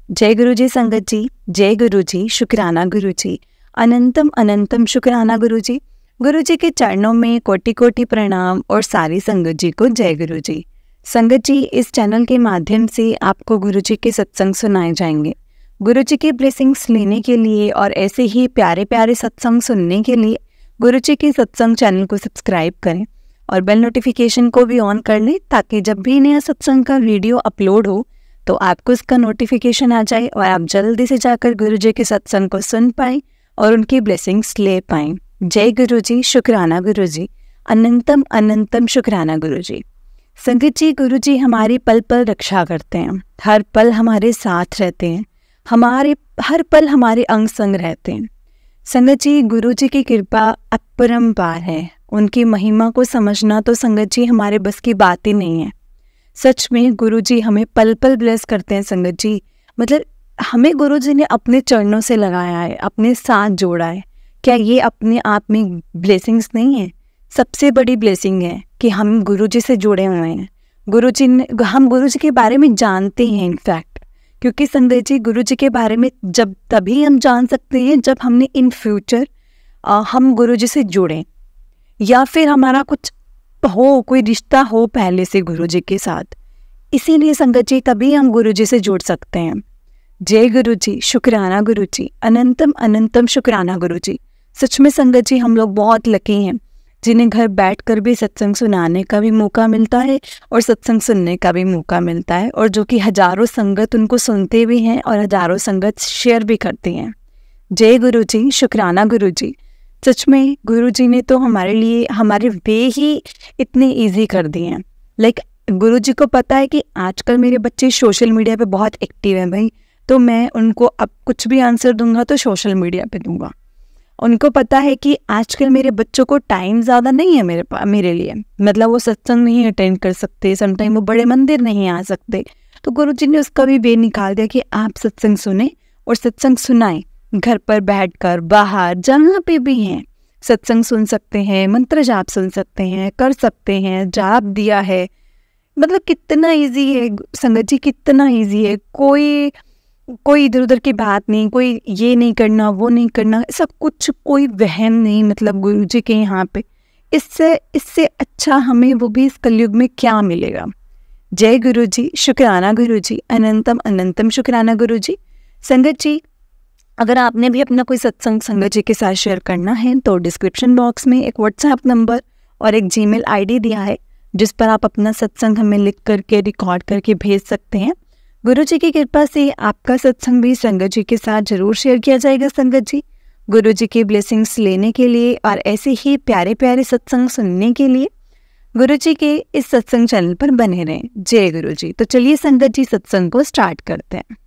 जय गुरु जी संगत जी, जय गुरु जी, शुक्राना गुरु जी, अनंतम अनंतम शुक्राना गुरु जी। गुरु जी के चरणों में कोटि कोटि प्रणाम और सारी संगत जी को जय गुरु जी। संगत जी, इस चैनल के माध्यम से आपको गुरु जी के सत्संग सुनाए जाएंगे। गुरु जी के ब्लेसिंग्स लेने के लिए और ऐसे ही प्यारे प्यारे सत्संग सुनने के लिए गुरु जी के सत्संग चैनल को सब्सक्राइब करें और बेल नोटिफिकेशन को भी ऑन कर लें, ताकि जब भी नया सत्संग का वीडियो अपलोड हो तो आपको इसका नोटिफिकेशन आ जाए और आप जल्दी से जाकर गुरु जी के सत्संग को सुन पाएं और उनकी ब्लेसिंग्स ले पाएं। जय गुरु जी, शुक्राना गुरु जी, अनंतम अनंतम शुक्राना गुरु जी। संगत जी, गुरु जी हमारी पल पल रक्षा करते हैं, हर पल हमारे साथ रहते हैं, हमारे हर पल हमारे अंग संग रहते हैं। संगत जी, गुरु जी की कृपा अपरंपार है, उनकी महिमा को समझना तो संगत जी हमारे बस की बात ही नहीं है। सच में गुरु जी हमें पल पल ब्लेस करते हैं संगत जी। मतलब हमें गुरु जी ने अपने चरणों से लगाया है, अपने साथ जोड़ा है। क्या ये अपने आप में ब्लेसिंग्स नहीं है? सबसे बड़ी ब्लेसिंग है कि हम गुरु जी से जुड़े हुए हैं। हम गुरु जी के बारे में जानते हैं इनफैक्ट, क्योंकि संगत जी गुरु जी के बारे में जब तभी हम जान सकते हैं जब हमने इन फ्यूचर हम गुरु जी से जुड़ें, या फिर हमारा कुछ हो, कोई रिश्ता हो पहले से गुरु जी के साथ। इसीलिए संगत जी तभी हम गुरु जी से जुड़ सकते हैं। जय गुरु जी, शुक्राना गुरु जी, अनंतम अनंतम शुक्राना गुरु जी। सच में संगत जी हम लोग बहुत लकी हैं, जिन्हें घर बैठकर भी सत्संग सुनाने का भी मौका मिलता है और सत्संग सुनने का भी मौका मिलता है, और जो कि हजारों संगत उनको सुनते भी हैं और हजारों संगत शेयर भी करते हैं। जय गुरु जी, शुक्राना गुरु जी। सच में गुरु जी ने तो हमारे लिए हमारे वे ही इतने इजी कर दिए हैं। लाइक गुरु जी को पता है कि आजकल मेरे बच्चे सोशल मीडिया पे बहुत एक्टिव हैं भाई, तो मैं उनको अब कुछ भी आंसर दूंगा तो सोशल मीडिया पे दूंगा। उनको पता है कि आजकल मेरे बच्चों को टाइम ज़्यादा नहीं है मेरे लिए, मतलब वो सत्संग नहीं अटेंड कर सकते, समटाइम वो बड़े मंदिर नहीं आ सकते, तो गुरु जी ने उसका भी वे निकाल दिया कि आप सत्संग सुने और सत्संग सुनाएं। घर पर बैठकर, बाहर जहाँ पे भी हैं सत्संग सुन सकते हैं, मंत्र जाप सुन सकते हैं, कर सकते हैं, जाप दिया है। मतलब कितना इजी है संगत जी, कितना इजी है। कोई इधर उधर की बात नहीं, कोई ये नहीं करना वो नहीं करना, सब कुछ कोई वहम नहीं, मतलब गुरु जी के यहाँ पे। इससे अच्छा हमें वो भी इस कलयुग में क्या मिलेगा। जय गुरु जी, शुक्राना गुरु जी, अनंतम अनंतम शुक्राना गुरु जी। संगत जी, अगर आपने भी अपना कोई सत्संग संगत जी के साथ शेयर करना है तो डिस्क्रिप्शन बॉक्स में एक व्हाट्सएप नंबर और एक जीमेल आईडी दिया है, जिस पर आप अपना सत्संग हमें लिख करके रिकॉर्ड करके भेज सकते हैं। गुरु जी की कृपा से आपका सत्संग भी संगत जी के साथ जरूर शेयर किया जाएगा। संगत जी, गुरु जी की ब्लेसिंग्स लेने के लिए और ऐसे ही प्यारे प्यारे सत्संग सुनने के लिए गुरु जी के इस सत्संग चैनल पर बने रहें। जय गुरु जी। तो चलिए संगत जी सत्संग को स्टार्ट करते हैं।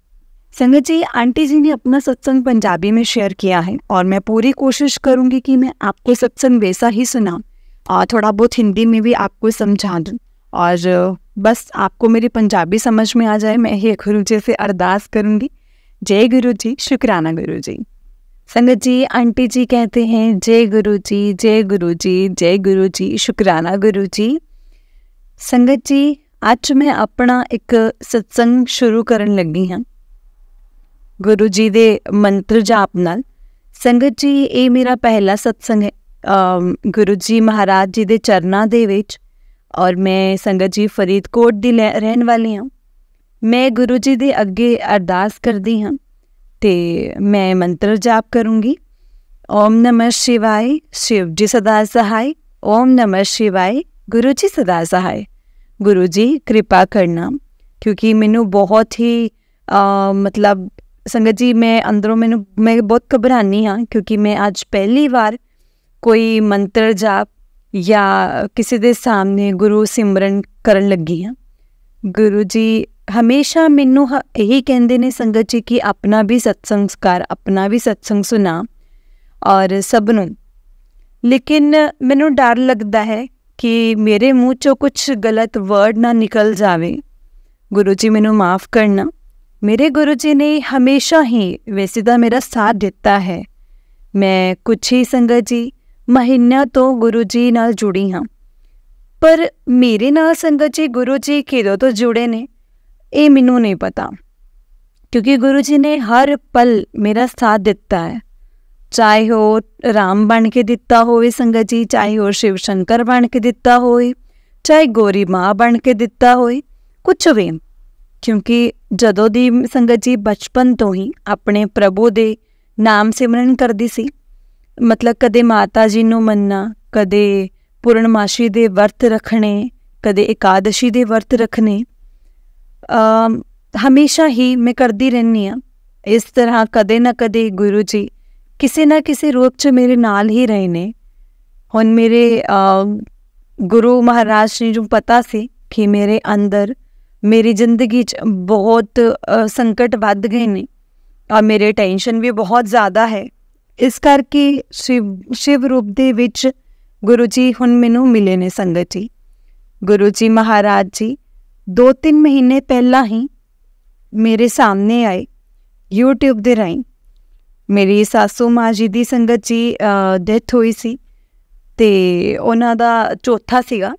संगत जी, आंटी जी ने अपना सत्संग पंजाबी में शेयर किया है और मैं पूरी कोशिश करूंगी कि मैं आपको सत्संग वैसा ही सुनाऊं और थोड़ा बहुत हिंदी में भी आपको समझा दूं, और बस आपको मेरी पंजाबी समझ में आ जाए, मैं ये गुरु जी से अरदास करूंगी। जय गुरु जी, शुक्राना गुरु जी। संगत जी, आंटी जी कहते हैं जय गुरु जी, जय गुरु जी, जय गुरु जी, शुक्राना गुरु जी। संगत जी, आज मैं अपना एक सत्संग शुरू करन लगी हाँ गुरु जी दे मंत्र जाप नाल। संगत जी, ये मेरा पहला सत्संग है गुरु जी महाराज जी दे चरना दे विच, और मैं संगत जी फरीदकोट दी रहन वाली हाँ। मैं गुरु जी दे अगे अरदास करदी हाँ ते मैं मंत्र जाप करूँगी। ओम नमः शिवाय, शिव जी सदा सहाय। ओम नमः शिवाय, गुरु जी सदा सहाय। गुरु जी कृपा करना, क्योंकि मैनू बहुत ही मतलब संगत जी मैं अंदरों मैं बहुत घबरानी हाँ, क्योंकि मैं आज पहली बार कोई मंत्र जाप या किसी दे सामने गुरु सिमरन करन लगी हाँ। गुरु जी हमेशा मैनू यही कहते ने संगत जी कि अपना भी सत्संग कर, अपना भी सत्संग सुना और सबनों, लेकिन मैनू डर लगता है कि मेरे मुँह चो कुछ गलत वर्ड ना निकल जावे। गुरु जी मैनू माफ़ करना। मेरे गुरु जी ने हमेशा ही वैसे तो मेरा साथ दिता है। मैं कुछ ही संगत जी महीना तो गुरु जी नाल जुड़ी हाँ, पर मेरे नाल संगत जी गुरु जी किदों तो जुड़े ने ये मैनू नहीं पता। क्योंकि गुरु जी ने हर पल मेरा साथ दिता है, चाहे वो राम बन के दिता होवे संगत जी, चाहे वो शिव शंकर बन के दिता होए, चाहे गोरी माँ बन के दिता होए, कुछ भी। क्योंकि जदों दी संगत जी बचपन तो ही अपने प्रभु दे नाम सिमरन करदी सी, मतलब कदे माता जी नूं मन्ना, कदे पूर्णमाशी दे वर्त रखने, कदे एकादशी दे वर्त रखने, हमेशा ही मैं करती रहनी हाँ। इस तरह कदे ना कदे गुरु जी किसी ना किसी रूप च मेरे नाल ही रहे ने। हुण मेरे गुरु महाराज ने जो पता सी कि मेरे अंदर मेरी जिंदगी च बहुत संकट वध गए ने और मेरे टेंशन भी बहुत ज़्यादा है, इस करके शिव रूप दे विच गुरु जी हुण मैनू मिले ने संगत जी। गुरु जी महाराज जी 2-3 महीने पहला ही मेरे सामने आए यूट्यूब दे राहीं। मेरी सासू माँ जी दी संगत जी डेथ हुई सी ते उन्हां दा चौथा सीगा।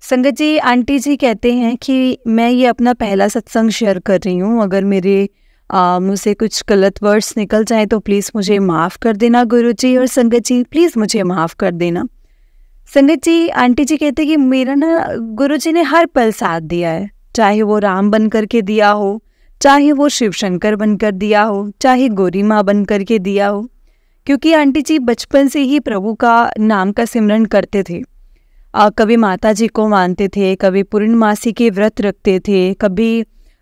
संगत जी, आंटी जी कहते हैं कि मैं ये अपना पहला सत्संग शेयर कर रही हूँ, अगर मेरे मुझसे कुछ गलत वर्ड्स निकल जाए तो प्लीज़ मुझे माफ़ कर देना गुरु जी, और संगत जी प्लीज़ मुझे माफ़ कर देना। संगत जी, आंटी जी कहते कि मेरा ना गुरु जी ने हर पल साथ दिया है, चाहे वो राम बन कर के दिया हो, चाहे वो शिव शंकर बनकर दिया हो, चाहे गौरी माँ बन कर के दिया हो। क्योंकि आंटी जी बचपन से ही प्रभु का नाम का सिमरन करते थे। कभी माता जी को मानते थे, कभी पूर्णमासी के व्रत रखते थे, कभी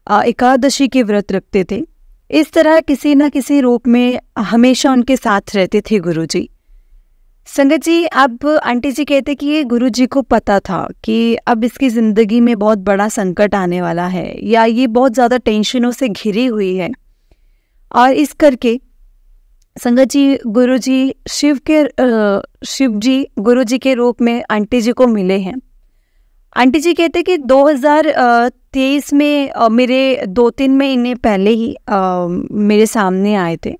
एकादशी के व्रत रखते थे। इस तरह किसी न किसी रूप में हमेशा उनके साथ रहते थे गुरु जी। संगत जी, अब आंटी जी कहते कि ये गुरु जी को पता था कि अब इसकी ज़िंदगी में बहुत बड़ा संकट आने वाला है, या ये बहुत ज़्यादा टेंशनों से घिरी हुई है, और इस करके संगत जी गुरु जी शिव जी गुरु जी के रूप में आंटी जी को मिले हैं। आंटी जी कहते कि 2023 में मेरे 2-3 महीने पहले ही मेरे सामने आए थे,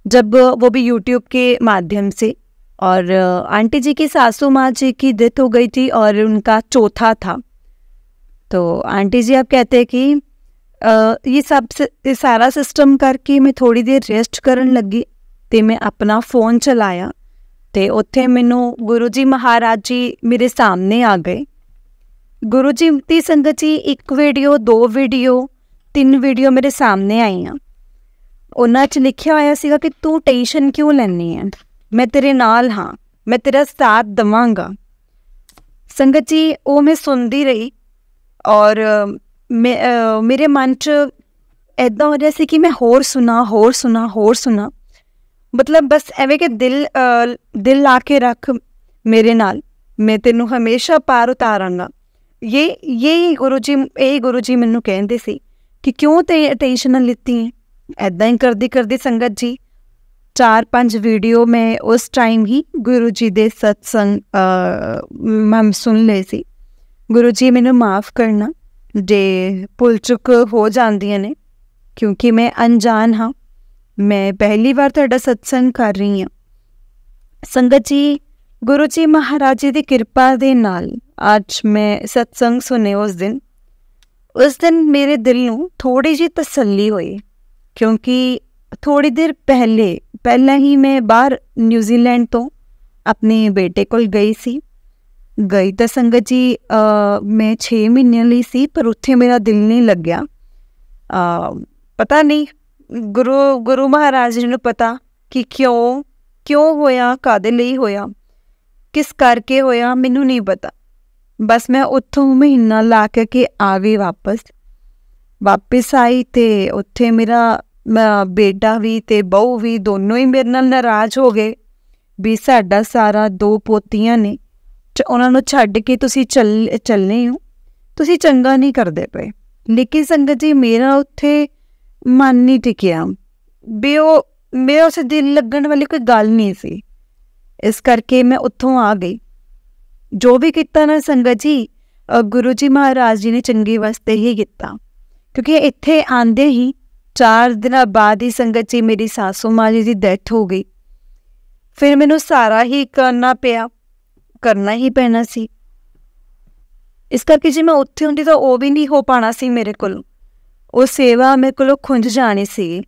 जब वो भी यूट्यूब के माध्यम से। और आंटी जी की सासू माँ जी की डेथ हो गई थी और उनका चौथा था। तो आंटी जी अब कहते हैं कि ये सारा सिस्टम करके मैं थोड़ी देर रेस्ट करन लगी ते मैं अपना फ़ोन चलाया ते उत्थे मैनू गुरु जी महाराज जी मेरे सामने आ गए। गुरु जी की संगत जी 1 वीडियो 2 वीडियो 3 वीडियो मेरे सामने आईयां। उन्हां च लिखिया होया सीगा कि तू टेंशन क्यों लैनी है, मैं तेरे नाल हाँ, मैं तेरा साथ दवांगा। संगत जी, वो मैं सुनती रही और मेरे मन च ऐदा हो रहा सी कि मैं होर सुना, मतलब बस एवें कि दिल ला के रख मेरे नाल, मैं तेनू हमेशा पार उतारांगा। ये गुरु जी मैनू कहंदे सी कि क्यों टेंशन लित्ती है। ऐदा ही करदी संगत जी 4-5 वीडियो मैं उस टाइम ही गुरु जी दे सत्संग मैं सुन ले सी। गुरु जी मैनू माफ़ करना जे भुल चुक हो जांदियां ने, क्योंकि मैं अनजान हाँ, मैं पहली बार तुहाडा सत्संग कर रही हाँ। संगत जी, गुरु जी महाराज जी की कृपा दे नाल आज मैं सत्संग सुने उस दिन मेरे दिल नूं थोड़ी जी तसल्ली हुई, क्योंकि थोड़ी देर पहले ही मैं बाहर न्यूजीलैंड तो अपने बेटे कोल गई तो संगत जी मैं 6 महीने लई सी, पर उत्थे मेरा दिल नहीं लग्या। पता नहीं गुरु महाराज जी नूं पता कि क्यों होया, कादे लई होया, किस करके होया, मैनू नहीं पता। बस मैं उत्थों महीना ला के आ गई वापस आई ते उत्थे मेरा बेटा भी ते बहू भी दोनों ही मेरे नाल नाराज़ हो गए भी साडा सारा 2 पोतियां ने, उन्हां नूं छड्ड के तुसीं चलने हो, तुसीं चंगा नहीं करदे पे। लेकिन संगत जी, मेरा उत्थे मन नहीं टिकिया भी मेरा उस दिल लगन वाली कोई गल नहीं सी, इस करके मैं उत्थों आ गई। जो भी किता ना संगत जी, गुरु जी महाराज जी ने चंगी वास्ते ही किता, क्योंकि इत्थे आंदे ही 4 दिन बाद ही संगत जी मेरी सासू माँ जी की डेथ हो गई। फिर मैनू सारा ही करना ही पैना सी। इस करके जी मैं उत्थे हुंदी तो वो भी नहीं हो पाना सी मेरे कोल। ਉਹ ਸੇਵਾ ਮੇਰੇ ਕੋਲੋਂ ਖੁੰਝ ਜਾਣੀ ਸੀ।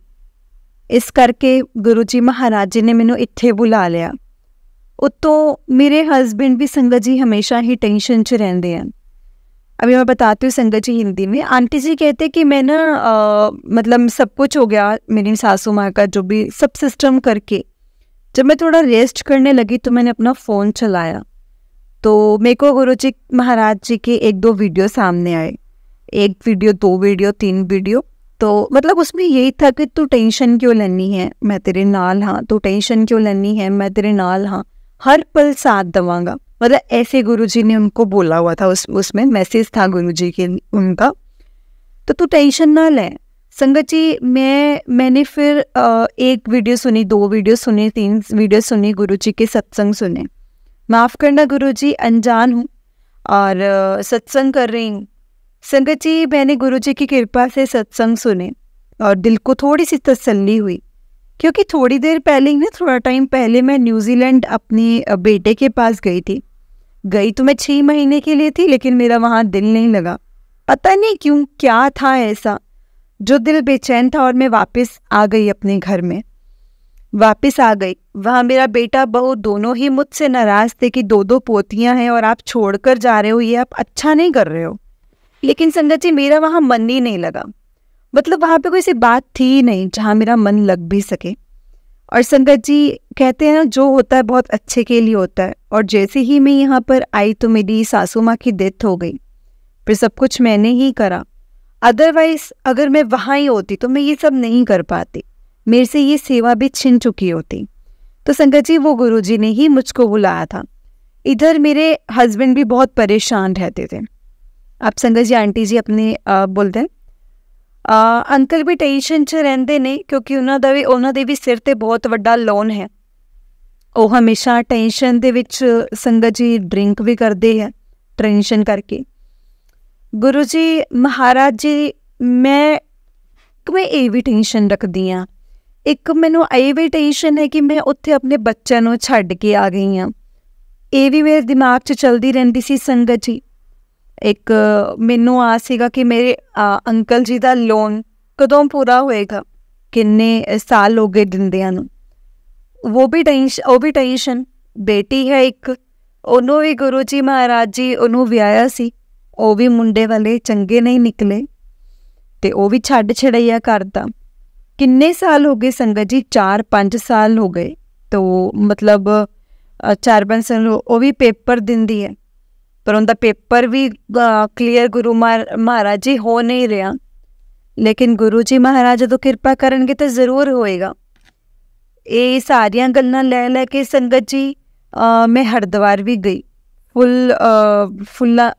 ਇਸ ਕਰਕੇ ਗੁਰੂ ਜੀ ਮਹਾਰਾਜ ਜੀ ਨੇ ਮੈਨੂੰ ਇੱਥੇ ਬੁਲਾ ਲਿਆ। ਉੱਤੋਂ मेरे हस्बैंड भी संगत जी हमेशा ही टेंशन च रहते हैं। अभी मैं बताती हूँ संगत जी हिंदी में। आंटी जी कहते कि मैं ना मतलब सब कुछ हो गया मेरी सासू माँ का जो भी सब सिस्टम करके जब मैं थोड़ा रेस्ट करने लगी तो मैंने अपना फ़ोन चलाया तो मेरे को गुरु जी महाराज जी के 1-2 वीडियो सामने आए। 1 वीडियो 2 वीडियो 3 वीडियो। तो मतलब उसमें यही था कि तू टेंशन क्यों लेनी है, मैं तेरे नाल हाँ, तू टेंशन क्यों लेनी है, मैं तेरे नाल हाँ, हर पल साथ दवांगा। मतलब ऐसे गुरुजी ने उनको बोला हुआ था। उसमें मैसेज था गुरुजी के उनका। तो तू टेंशन ना ले। संगत जी मैंने फिर 1 वीडियो सुनी, 2 वीडियो सुनी, 3 वीडियो सुनी, गुरुजी के सत्संग सुने। माफ़ करना गुरुजी, अनजान हूँ और सत्संग कर रही हूँ। संगत जी मैंने गुरुजी की कृपा से सत्संग सुने और दिल को थोड़ी सी तसल्ली हुई, क्योंकि थोड़ी देर पहले ही ना, थोड़ा टाइम पहले मैं न्यूजीलैंड अपने बेटे के पास गई थी। गई तो मैं 6 महीने के लिए थी, लेकिन मेरा वहाँ दिल नहीं लगा। पता नहीं क्यों, क्या था ऐसा जो दिल बेचैन था, और मैं वापस आ गई अपने घर में। वापस आ गई। वहाँ मेरा बेटा बहू दोनों ही मुझसे नाराज़ थे कि 2-2 पोतियाँ हैं और आप छोड़कर जा रहे हो, ये आप अच्छा नहीं कर रहे हो। लेकिन संगत जी मेरा वहाँ मन ही नहीं लगा। मतलब वहाँ पे कोई सी बात थी ही नहीं जहाँ मेरा मन लग भी सके। और संगत जी कहते हैं ना, जो होता है बहुत अच्छे के लिए होता है। और जैसे ही मैं यहाँ पर आई तो मेरी सासू माँ की डेथ हो गई। फिर सब कुछ मैंने ही करा। अदरवाइज़ अगर मैं वहाँ ही होती तो मैं ये सब नहीं कर पाती, मेरे से ये सेवा भी छिन चुकी होती। तो संगत जी वो गुरुजी ने ही मुझको बुलाया था। इधर मेरे हस्बैंड भी बहुत परेशान रहते थे। आप संगत जी आंटी जी अपने बोलते हैं अंकल भी टेंशन च रहंदे ने, क्योंकि ਉਹਨਾਂ ਦੇ ਵੀ ਸਿਰ ਤੇ ਬਹੁਤ ਵੱਡਾ ਲੋਨ ਹੈ। ਉਹ ਹਮੇਸ਼ਾ ਟੈਂਸ਼ਨ ਦੇ ਵਿੱਚ ਸੰਗਤ ਜੀ ਡਰਿੰਕ ਵੀ ਕਰਦੇ ਹੈ ਟੈਂਸ਼ਨ ਕਰਕੇ। ਗੁਰੂ ਜੀ ਮਹਾਰਾਜ ਜੀ ਮੈਂ ਇਹ ਵੀ ਟੈਂਸ਼ਨ ਰੱਖਦੀ ਹਾਂ। ਇੱਕ ਮੈਨੂੰ ਇਹ ਵੀ ਟੈਂਸ਼ਨ ਹੈ ਕਿ ਮੈਂ ਉੱਥੇ ਆਪਣੇ ਬੱਚਿਆਂ ਨੂੰ ਛੱਡ ਕੇ ਆ ਗਈ ਹਾਂ। ਇਹ ਵੀ ਮੇਰੇ ਦਿਮਾਗ 'ਚ ਚਲਦੀ ਰਹਿੰਦੀ ਸੀ ਸੰਗਤ ਜੀ। ਇੱਕ ਮੈਨੂੰ ਆ ਸੀਗਾ ਕਿ ਮੇਰੇ ਅੰਕਲ ਜੀ ਦਾ ਲੋਨ ਕਦੋਂ ਪੂਰਾ ਹੋਏਗਾ, ਕਿੰਨੇ ਸਾਲ ਹੋ ਗਏ ਦਿੰਦਿਆਂ ਨੂੰ। ਉਹ ਵੀ ਟੈਂਸ਼ਨ। ਬੇਟੀ ਹੈ ਇੱਕ, ਉਹਨੂੰ ਵੀ ਗੁਰੂ ਜੀ ਮਹਾਰਾਜ ਜੀ ਉਹਨੂੰ ਵਿਆਹਿਆ ਸੀ, ਉਹ ਵੀ ਮੁੰਡੇ ਵਾਲੇ ਚੰਗੇ ਨਹੀਂ ਨਿਕਲੇ ਤੇ ਉਹ ਵੀ ਛੱਡ ਛੜਈਆ ਕਰਤਾ। ਕਿੰਨੇ ਸਾਲ ਹੋ ਗਏ ਸੰਗਤ ਜੀ, 4-5 ਸਾਲ ਹੋ ਗਏ। ਤੋ ਮਤਲਬ 4-5 ਸਾਲ ਉਹ ਵੀ ਪੇਪਰ ਦਿੰਦੀ ਹੈ, ਪਰ ਉਹਦਾ ਪੇਪਰ ਵੀ ਕਲੀਅਰ ਗੁਰੂ ਮਹਾਰਾਜ ਜੀ ਹੋ ਨਹੀਂ ਰਿਹਾ। ਲੇਕਿਨ ਗੁਰੂ ਜੀ ਮਹਾਰਾਜ ਜਦੋਂ ਕਿਰਪਾ ਕਰਨਗੇ ਤਾਂ ਜ਼ਰੂਰ ਹੋਏਗਾ। ਇਹ ਸਾਰੀਆਂ ਗੱਲਾਂ ਲੈ ਕੇ ਸੰਗਤ ਜੀ ਮੈਂ ਹਰਿਦੁਆਰ ਵੀ ਗਈ।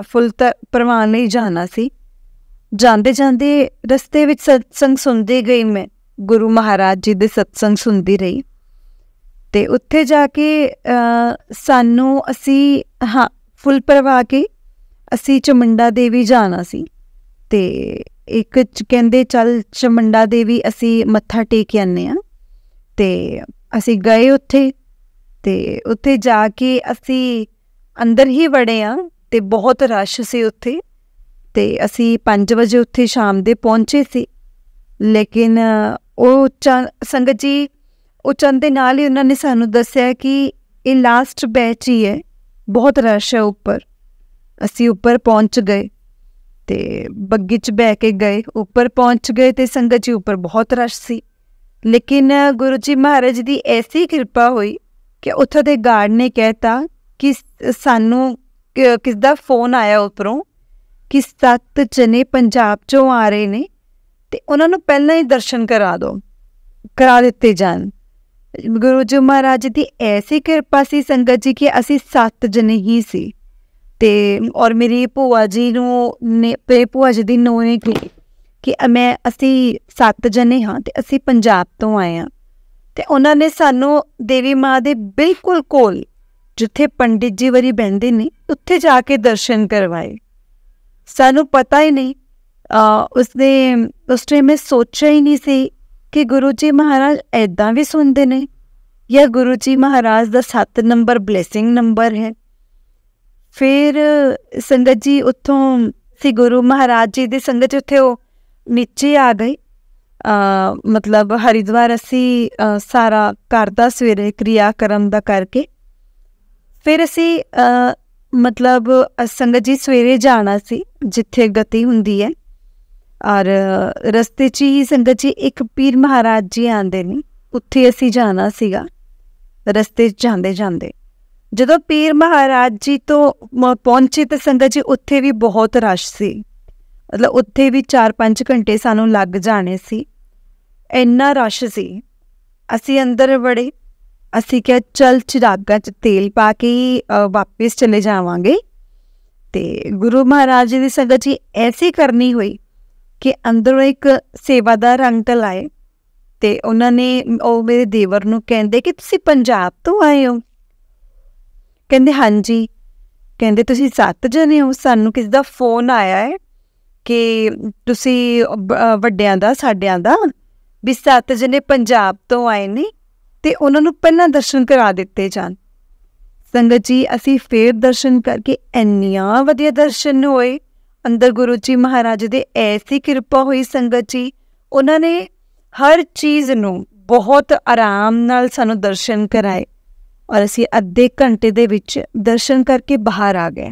ਫੁੱਲ ਪ੍ਰਵਾਨ ਲਈ ਜਾਣਾ ਸੀ। ਜਾਂਦੇ ਰਸਤੇ ਵਿੱਚ ਸਤਸੰਗ ਸੁਣਦੀ ਗਈ। ਮੈਂ ਗੁਰੂ ਮਹਾਰਾਜ ਜੀ ਦੇ ਸਤਸੰਗ ਸੁਣਦੀ ਰਹੀ ਤੇ ਉੱਥੇ ਜਾ ਕੇ ਸਾਨੂੰ ਫੁੱਲ ਪ੍ਰਵਾ ਕੇ ਅਸੀਂ ਚਮੰਡਾ ਦੇਵੀ ਜਾਣਾ ਸੀ। ਤੇ ਇੱਕ ਕਹਿੰਦੇ ਚੱਲ ਚਮੰਡਾ ਦੇਵੀ ਅਸੀਂ ਮੱਥਾ ਟੇਕ ਆਉਂਦੇ ਹਾਂ। ਤੇ ਅਸੀਂ ਗਏ ਉੱਥੇ ਤੇ ਉੱਥੇ ਜਾ ਕੇ ਅਸੀਂ ਅੰਦਰ ਹੀ ਵੜੇ ਹਾਂ ਤੇ ਬਹੁਤ ਰਸ਼ ਸੀ ਉੱਥੇ। ਤੇ ਅਸੀਂ 5 ਵਜੇ ਉੱਥੇ ਸ਼ਾਮ ਦੇ ਪਹੁੰਚੇ ਸੀ। ਲੇਕਿਨ ਉਹ ਸੰਗਤ ਜੀ ਉਹ ਚੰਦ ਦੇ ਨਾਲ ਹੀ ਉਹਨਾਂ ਨੇ ਸਾਨੂੰ ਦੱਸਿਆ ਕਿ ਇਹ ਲਾਸਟ ਬੈਚ ਹੀ ਹੈ, ਬਹੁਤ ਰਸ਼ ਹੈ ਉੱਪਰ। ਅਸੀਂ ਉੱਪਰ ਪਹੁੰਚ ਗਏ ਤੇ ਬੱਗੀ 'ਚ ਬਹਿ ਕੇ ਗਏ, ਉੱਪਰ ਪਹੁੰਚ ਗਏ ਤੇ ਸੰਗਤ ਜੀ ਉੱਪਰ ਬਹੁਤ ਰਸ਼ ਸੀ। ਲੇਕਿਨ ਗੁਰੂ ਜੀ ਮਹਾਰਾਜ ਦੀ ਐਸੀ ਕਿਰਪਾ ਹੋਈ ਕਿ ਉੱਥੋਂ ਦੇ ਗਾਰਡ ਨੇ ਕਹਿਤਾ ਕਿ ਸਾਨੂੰ ਕਿਸ ਦਾ ਫੋਨ ਆਇਆ ਉੱਪਰੋਂ ਕਿ 7 ਜਣੇ ਪੰਜਾਬ 'ਚੋਂ ਆ ਰਹੇ ਨੇ ਤੇ ਉਹਨਾਂ ਨੂੰ ਪਹਿਲਾਂ ਹੀ ਦਰਸ਼ਨ ਕਰਾ ਦਿੱਤੇ ਜਾਣ। ਗੁਰੂ ਜੀ ਮਹਾਰਾਜ ਦੀ ਐਸੀ ਕਿਰਪਾ ਸੀ ਸੰਗਤ ਜੀ ਕਿ ਅਸੀਂ 7 ਜਣੇ ਹੀ ਸੀ। ਤੇ ਔਰ ਮੇਰੀ ਭੂਆ ਜੀ ਭੂਆ ਜੀ ਦੀ ਨੂੰਹ ਨੇ ਕਿ ਅਸੀਂ 7 ਜਣੇ ਹਾਂ ਤੇ ਅਸੀਂ ਪੰਜਾਬ ਤੋਂ ਆਏ ਹਾਂ। ਤੇ ਉਹਨਾਂ ਨੇ ਸਾਨੂੰ ਦੇਵੀ ਮਾਂ ਦੇ ਬਿਲਕੁਲ ਕੋਲ ਜਿੱਥੇ ਪੰਡਿਤ ਜੀ ਵਰੀ ਬਹਿੰਦੇ ਨੇ ਉੱਥੇ ਜਾ ਕੇ ਦਰਸ਼ਨ ਕਰਵਾਏ। ਸਾਨੂੰ ਪਤਾ ਹੀ ਨਹੀਂ, ਉਸ ਟਾਈਮ ਮੈਂ ਸੋਚਿਆ ਹੀ ਨਹੀਂ ਸੀ ਕਿ ਗੁਰੂ ਜੀ ਮਹਾਰਾਜ ਇੱਦਾਂ ਵੀ ਸੁਣਦੇ ਨੇ ਜਾਂ ਗੁਰੂ ਜੀ ਮਹਾਰਾਜ ਦਾ 7 ਨੰਬਰ ਬਲੈਸਿੰਗ ਨੰਬਰ ਹੈ। ਫਿਰ ਸੰਗਤ ਜੀ ਉੱਥੋਂ ਸੀ ਗੁਰੂ ਮਹਾਰਾਜ ਜੀ ਦੀ ਸੰਗਤ 'ਚ ਉੱਥੇ ਉਹ ਨੀਚੇ ਆ ਗਏ। ਮਤਲਬ ਹਰਿਦੁਆਰ ਅਸੀਂ ਸਾਰਾ ਘਰ ਦਾ ਸਵੇਰੇ ਕਿਰਿਆਕਰਮ ਦਾ ਕਰਕੇ ਫਿਰ ਅਸੀਂ ਮਤਲਬ ਸੰਗਤ ਜੀ ਸਵੇਰੇ ਜਾਣਾ ਸੀ ਜਿੱਥੇ ਗਤੀ ਹੁੰਦੀ ਹੈ। ਔਰ ਰਸਤੇ 'ਚ ਹੀ ਸੰਗਤ ਜੀ ਇੱਕ ਪੀਰ ਮਹਾਰਾਜ ਜੀ ਆਉਂਦੇ ਨੇ, ਉੱਥੇ ਅਸੀਂ ਜਾਣਾ ਸੀਗਾ। ਰਸਤੇ 'ਚ ਜਾਂਦੇ ਜਾਂਦੇ ਜਦੋਂ ਪੀਰ ਮਹਾਰਾਜ ਜੀ ਤੋਂ ਪਹੁੰਚੇ ਤਾਂ ਸੰਗਤ ਜੀ ਉੱਥੇ ਵੀ ਬਹੁਤ ਰਸ਼ ਸੀ। ਮਤਲਬ ਉੱਥੇ ਵੀ 4-5 ਘੰਟੇ ਸਾਨੂੰ ਲੱਗ ਜਾਣੇ ਸੀ, ਇੰਨਾ ਰਸ਼ ਸੀ। ਅਸੀਂ ਅੰਦਰ ਵੜੇ, ਅਸੀਂ ਕਿਹਾ ਚੱਲ ਚਿਰਾਗਾਂ 'ਚ ਤੇਲ ਪਾ ਕੇ ਹੀ ਵਾਪਿਸ ਚਲੇ ਜਾਵਾਂਗੇ। ਅਤੇ ਗੁਰੂ ਮਹਾਰਾਜ ਜੀ ਦੀ ਸੰਗਤ ਜੀ ਐਸੀ ਕਰਨੀ ਹੋਈ ਕਿ ਅੰਦਰੋਂ ਇੱਕ ਸੇਵਾਦਾਰ ਅੰਕਲ ਆਏ ਅਤੇ ਉਹਨਾਂ ਨੇ ਉਹ ਮੇਰੇ ਦੇਵਰ ਨੂੰ ਕਹਿੰਦੇ ਕਿ ਤੁਸੀਂ ਪੰਜਾਬ ਤੋਂ ਆਏ ਹੋ? ਕਹਿੰਦੇ ਹਾਂਜੀ। ਕਹਿੰਦੇ ਤੁਸੀਂ 7 ਜਣੇ ਹੋ? ਸਾਨੂੰ ਕਿਸੇ ਦਾ ਫੋਨ ਆਇਆ ਹੈ ਕਿ ਤੁਸੀਂ ਵੱਡਿਆਂ ਦਾ, ਸਾਡਿਆਂ ਦਾ, ਵੀ 7 ਜਣੇ ਪੰਜਾਬ ਤੋਂ ਆਏ ਨੇ ਅਤੇ ਉਹਨਾਂ ਨੂੰ ਪਹਿਲਾਂ ਦਰਸ਼ਨ ਕਰਾ ਦਿੱਤੇ ਜਾਣ। ਸੰਗਤ ਜੀ ਅਸੀਂ ਫਿਰ ਦਰਸ਼ਨ ਕਰਕੇ ਇੰਨੀਆਂ ਵਧੀਆ ਦਰਸ਼ਨ ਹੋਏ ਅੰਦਰ। ਗੁਰੂ ਜੀ ਮਹਾਰਾਜ ਦੇ ਐਸੀ ਕਿਰਪਾ ਹੋਈ ਸੰਗਤ ਜੀ, ਉਹਨਾਂ ਨੇ ਹਰ ਚੀਜ਼ ਨੂੰ ਬਹੁਤ ਆਰਾਮ ਨਾਲ ਸਾਨੂੰ ਦਰਸ਼ਨ ਕਰਾਏ ਔਰ ਅਸੀਂ ਅੱਧੇ ਘੰਟੇ ਦੇ ਵਿੱਚ ਦਰਸ਼ਨ ਕਰਕੇ ਬਾਹਰ ਆ ਗਏ।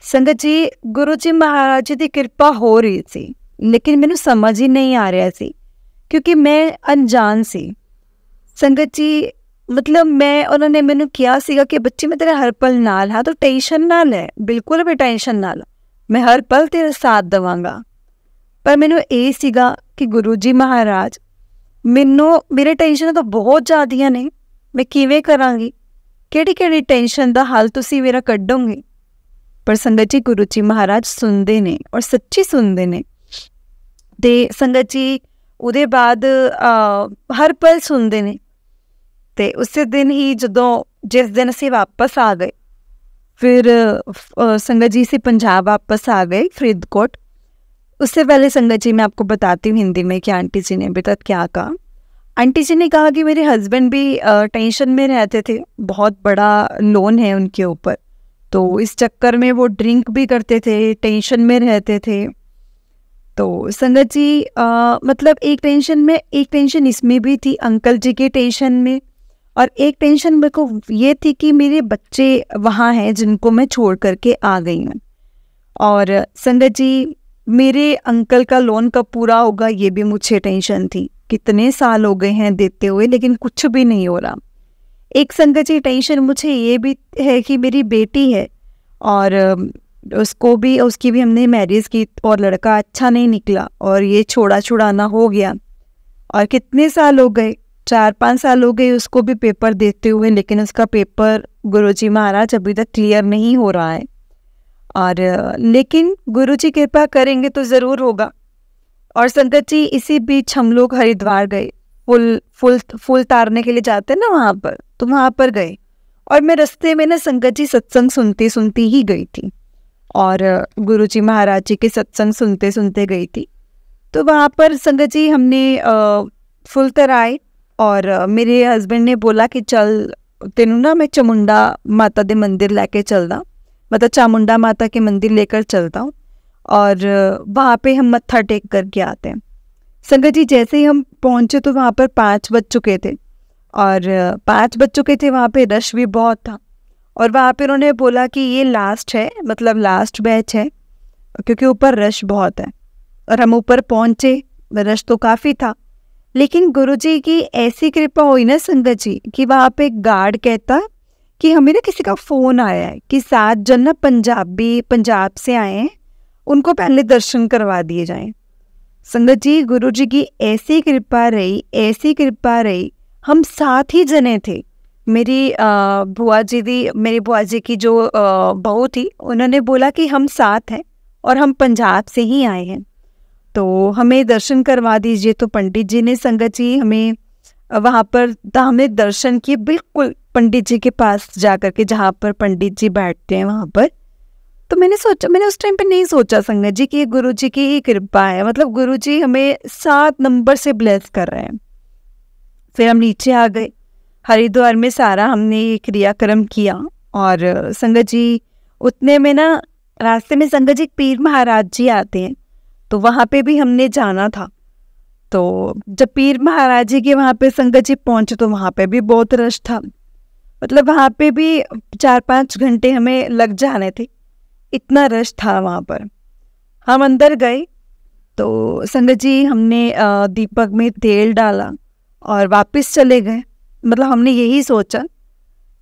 ਸੰਗਤ ਜੀ ਗੁਰੂ ਜੀ ਮਹਾਰਾਜ ਜੀ ਦੀ ਕਿਰਪਾ ਹੋ ਰਹੀ ਸੀ, ਲੇਕਿਨ ਮੈਨੂੰ ਸਮਝ ਹੀ ਨਹੀਂ ਆ ਰਿਹਾ ਸੀ ਕਿਉਂਕਿ ਮੈਂ ਅਣਜਾਣ ਸੀ। ਸੰਗਤ ਜੀ ਮਤਲਬ ਉਹਨਾਂ ਨੇ ਮੈਨੂੰ ਕਿਹਾ ਸੀਗਾ ਕਿ ਬੱਚੀ ਮੈਂ ਤੇਰੇ ਹਰ ਪਲ ਨਾਲ ਹਾਂ, ਤੂੰ ਟੈਨਸ਼ਨ ਨਾ ਲੈ, ਬਿਲਕੁਲ ਵੀ ਟੈਨਸ਼ਨ ਨਾ ਲੈ, ਮੈਂ ਹਰ ਪਲ ਤੇਰਾ ਸਾਥ ਦੇਵਾਂਗਾ। ਪਰ ਮੈਨੂੰ ਇਹ ਸੀਗਾ ਕਿ ਗੁਰੂ ਜੀ ਮਹਾਰਾਜ ਮੇਰੇ ਟੈਨਸ਼ਨ ਤਾਂ ਬਹੁਤ ਜ਼ਿਆਦੀਆਂ ਨੇ, ਮੈਂ ਕਿਵੇਂ ਕਰਾਂਗੀ, ਕਿਹੜੀ ਟੈਨਸ਼ਨ ਦਾ ਹੱਲ ਤੁਸੀਂ ਮੇਰਾ ਕੱਢੋਗੇ। ਪਰ ਸੰਗਤ ਜੀ ਗੁਰੂ ਜੀ ਮਹਾਰਾਜ ਸੁਣਦੇ ਨੇ ਔਰ ਸੱਚੀ ਸੁਣਦੇ ਨੇ। ਅਤੇ ਸੰਗਤ ਜੀ ਉਹਦੇ ਬਾਅਦ ਹਰ ਪਲ ਸੁਣਦੇ ਨੇ। ਅਤੇ ਉਸੇ ਦਿਨ ਹੀ ਜਿਸ ਦਿਨ ਅਸੀਂ ਵਾਪਸ ਆ ਗਏ, फिर संगत जी से पंजाब वापस आ गए फरीदकोट। उससे पहले संगत जी मैं आपको बताती हूँ हिंदी में कि आंटी जी ने अभी तक क्या कहा। आंटी जी ने कहा कि मेरे हस्बैंड भी टेंशन में रहते थे, बहुत बड़ा लोन है उनके ऊपर, तो इस चक्कर में वो ड्रिंक भी करते थे, टेंशन में रहते थे। तो संगत जी मतलब एक टेंशन इसमें भी थी, अंकल जी के टेंशन में, और एक टेंशन मेरे को ये थी कि मेरे बच्चे वहाँ हैं जिनको मैं छोड़ करके आ गई हूँ। और संगत जी मेरे अंकल का लोन कब पूरा होगा ये भी मुझे टेंशन थी। कितने साल हो गए हैं देते हुए लेकिन कुछ भी नहीं हो रहा। एक संगत जी टेंशन मुझे ये भी है कि मेरी बेटी है और उसकी भी हमने मैरिज की और लड़का अच्छा नहीं निकला और ये छोड़ा छुड़ाना हो गया। और कितने साल हो गए, 4-5 साल हो गए उसको भी पेपर देते हुए, लेकिन उसका पेपर गुरुजी महाराज अभी तक क्लियर नहीं हो रहा है। और लेकिन गुरुजी कृपा करेंगे तो ज़रूर होगा। और संगत जी इसी बीच हम लोग हरिद्वार गए, फूल तारने के लिए जाते हैं ना वहाँ पर, तो वहाँ पर गए। और मैं रास्ते में ना संगत जी सत्संग सुनती सुनती ही गई थी और गुरुजी महाराज जी के सत्संग सुनते सुनते गई थी। तो वहाँ पर संगत जी हमने फूल तराए और मेरे हस्बैंड ने बोला कि चल तेनू ना मैं चामुंडा माता दे मंदिर लेके चलदा, मतलब चामुंडा माता के मंदिर लेकर चलता हूँ और वहाँ पे हम मत्था टेक करके आते हैं। संगत जी जैसे ही हम पहुँचे तो वहाँ पर 5 बज चुके थे और 5 बज चुके थे, वहाँ पे रश भी बहुत था। और वहाँ पे उन्होंने बोला कि ये लास्ट है, मतलब लास्ट बैच है, क्योंकि ऊपर रश बहुत है। और हम ऊपर पहुँचे, रश तो काफ़ी था, लेकिन गुरुजी की ऐसी कृपा हुई ना संगत जी कि वहाँ पे एक गार्ड कहता कि हमें ना किसी का फ़ोन आया है कि 7 जन ना पंजाब से आए हैं, उनको पहले दर्शन करवा दिए जाएं। संगत जी गुरुजी की ऐसी कृपा रही, हम 7 ही जने थे। मेरी बुआ जी की जो बहू थी, उन्होंने बोला कि हम 7 हैं और हम पंजाब से ही आए हैं, तो हमें दर्शन करवा दीजिए। तो पंडित जी ने संगत जी हमें वहाँ पर हमने दर्शन किए, बिल्कुल पंडित जी के पास जा कर के, जहाँ पर पंडित जी बैठते हैं वहाँ पर। तो मैंने उस टाइम पे नहीं सोचा संगत जी कि ये गुरु जी की ही कृपा है, मतलब गुरु जी हमें 7 नंबर से ब्लेस कर रहे हैं। फिर हम नीचे आ गए, हरिद्वार में सारा हमने क्रियाक्रम किया। और संगत जी उतने में ना रास्ते में संगत जी पीर महाराज जी आते हैं, तो वहाँ पे भी हमने जाना था। तो जब पीर महाराज जी के वहाँ पे संगत जी पहुँचे तो वहाँ पे भी बहुत रश था, मतलब वहाँ पे भी 4-5 घंटे हमें लग जाने थे, इतना रश था वहाँ पर। हम अंदर गए तो संगत जी हमने दीपक में तेल डाला और वापस चले गए। मतलब हमने यही सोचा,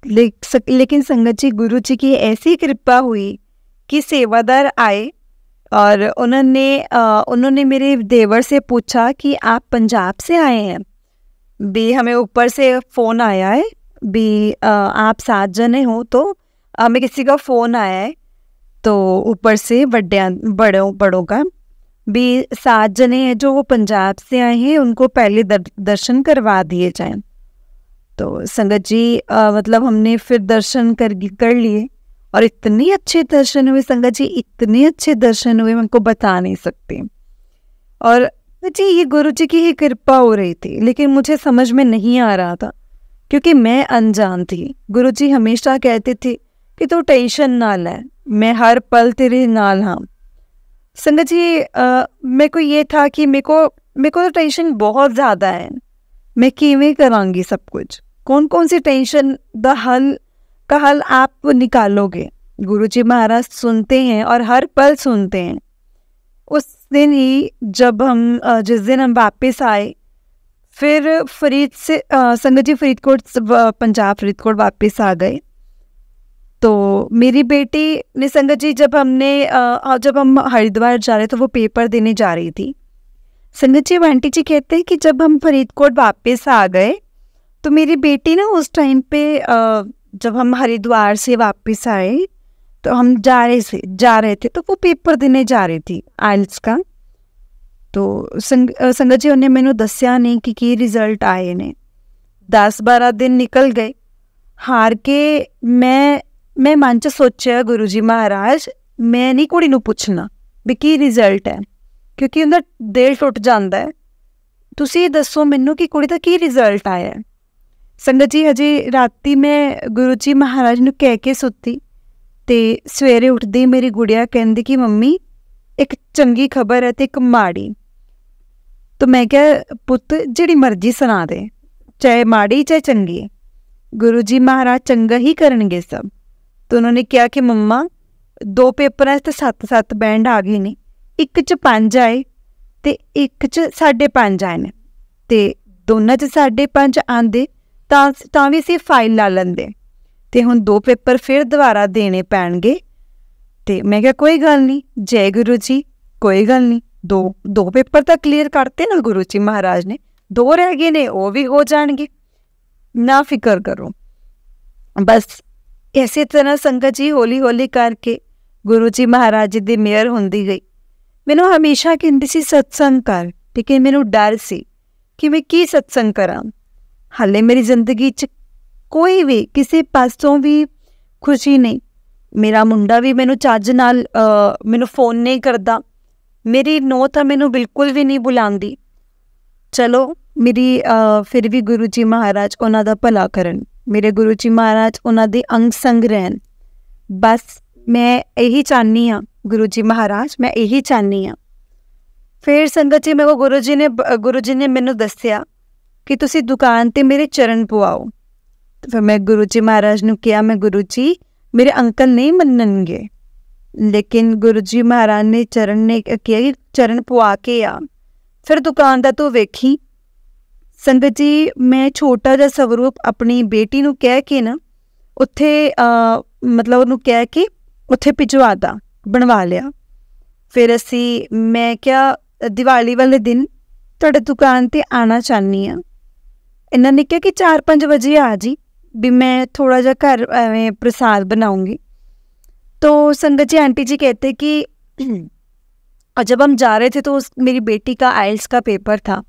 लेकिन संगत जी गुरु जी की ऐसी कृपा हुई कि सेवादार आए और उन्होंने मेरे देवर से पूछा कि आप पंजाब से आए हैं भी, हमें ऊपर से फ़ोन आया है भी, आप 7 जने हो तो हमें किसी का फ़ोन आया है, तो ऊपर से बड़ों का भी 7 जने हैं जो वो पंजाब से आए हैं, उनको पहले दर्शन करवा दिए जाएं। तो संगत जी मतलब हमने फिर दर्शन कर लिए और इतने अच्छे दर्शन हुए संगत जी, इतने अच्छे दर्शन हुए मैं उनको बता नहीं सकती। और जी ये गुरु जी की ही कृपा हो रही थी, लेकिन मुझे समझ में नहीं आ रहा था क्योंकि मैं अनजान थी। गुरु जी हमेशा कहते थे कि तू टेंशन ना ले, मैं हर पल तेरे नाल हाँ। संगत जी मेरे को ये था कि मेरे को तो टेंशन बहुत ज़्यादा है, मैं किवें करांगी सब कुछ, कौन कौन सी टेंशन का हल आप निकालोगे। गुरुजी महाराज सुनते हैं और हर पल सुनते हैं। उस दिन ही जब हम जिस दिन हम वापस आए, फिर संगत जी फरीदकोट, पंजाब फरीदकोट वापस आ गए। तो मेरी बेटी ने संगत जी जब हम हरिद्वार जा रहे तो वो पेपर देने जा रही थी। संगत जी आंटी जी कहते हैं कि जब हम फरीदकोट वापस आ गए तो मेरी बेटी ना उस टाइम पे जब हम हरिद्वार से वापस आए तो हम जा रहे थे तो वो पेपर देने जा रही थी आइल्स का। तो संगत जी उन्हें मैंने दस्या नहीं कि की रिजल्ट आए ने। 10-12 दिन निकल गए। हार के मैं मन च सोचा गुरुजी महाराज मैं नहीं कुड़ी नूं पुछना भी की रिजल्ट है, क्योंकि उनका दिल टुट जाता है। तुसी दसो मैनू कि कुड़ी दा की रिजल्ट आया है। संगत जी हजे राती मैं गुरुजी महाराज नूं कह के सुती ते सवेरे उठदी मेरी गुड़िया कहंदी कि मम्मी एक चंगी खबर है ते एक माड़ी। तो मैं क्या पुत्त जिहड़ी मर्जी सुना दे, चाहे माड़ी चाहे चंगी, गुरुजी महाराज चंगा ही करनगे सब। तो उन्होंने कहा कि मम्मा 2 पेपर तो 7-7 बैंड आ गए ने, एक च 5 आए ते एक च 5.5 आए ने, ते दोनों च 5.5 आंदे तां भी असीं फाइल ला लैंदे, ते हुण 2 पेपर फिर दोबारा देने पैणगे। ते मैं क्या कोई गल नहीं, जय गुरु जी, कोई गल नहीं, दो पेपर तो क्लीयर करते ना गुरु जी महाराज ने, 2 रह गए ने वो भी हो जाएंगे, ना फिक्र करो। बस इसी तरह संगत जी हौली हौली करके गुरु जी महाराज जी दी मेहर होंदी गई। मैनू हमेशा कहती सी सत्संग कर, लेकिन मैनू डर सी कि मैं की सत्संग करा। हाले मेरी जिंदगी च कोई भी किसी पासों भी खुशी नहीं। मेरा मुंडा भी मैनू चज नाल मैनू फोन नहीं करता, मेरी नौं तां मैनू बिल्कुल भी नहीं बुलांदी। चलो मेरी फिर भी गुरु जी महाराज उन्हां दा भला करन, मेरे गुरु जी महाराज उन्हां दे अंग संग रहन। बस मैं यही चाहनी हाँ गुरु जी महाराज, मैं यही चाहनी हाँ। फिर संगत जी मेरे को गुरु जी ने मैनू दस्सिया कि तुसी दुकान ते मेरे चरण पवाओ। तो फिर मैं गुरु जी महाराज ने कहा, मैं गुरु जी मेरे अंकल नहीं मनणगे, लेकिन गुरु जी महाराज ने कहा कि चरण पवा के आ, फिर दुकान दा तू वेखी। संगत जी मैं छोटा जिहा स्वरूप अपनी बेटी नूं कह के ना उत्थे मतलब उन्होंने कह के उत्थे भिजवाता बनवा लिया। फिर मैं क्या दिवाली वाले दिन तुहाडे दुकान ते आना चाहनी हाँ। इन्होंने कहा कि 4-5 बजे आ जी, भी मैं थोड़ा जा घर एवं प्रसाद बनाऊंगी। तो संगत जी आंटी जी कहते कि जब हम जा रहे थे तो मेरी बेटी का आइल्स का पेपर था,